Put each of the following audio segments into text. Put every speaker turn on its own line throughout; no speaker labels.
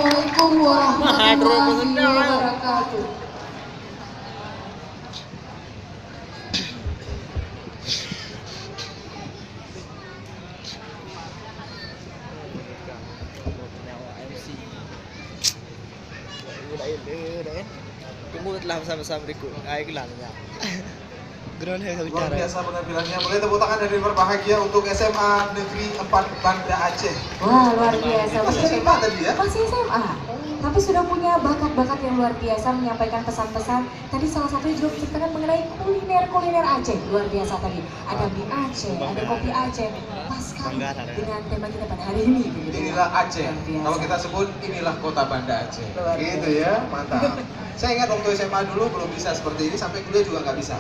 Assalamualaikum warahmatullahi wabarakatuh.
Tunggu telah bersama-sama berikut. Ayo gelangnya. Ground yang
Luar
bicara.
biasa penampilannya. Boleh tepuk tangan dari berbahagia untuk SMA Negeri 4 Banda Aceh.
Wah, luar biasa.
Masih SMA tadi ya?
Masih SMA. Tapi sudah punya bakat-bakat yang luar biasa menyampaikan pesan-pesan. Tadi salah satunya juga menceritakan mengenai kuliner Aceh. Luar biasa tadi. Ada mie Aceh, ada kopi Aceh. Pas sekali dengan tema kita pada hari ini. Begitu.
Inilah Aceh.
Luar biasa.
Kalau kita sebut inilah kota Banda Aceh.
Luar
Gitu
biasa.
ya, mantap. Saya ingat waktu SMA dulu belum bisa seperti ini, sampai kuliah juga nggak bisa.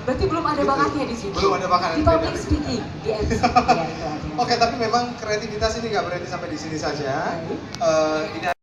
Berarti belum ada
Gitu.
bakatnya di sini.
Belum ada bakat.
Di public speaking, di MC. Ya, itu aja.
Oke, tapi memang kreativitas ini nggak berhenti sampai di sini saja. Ini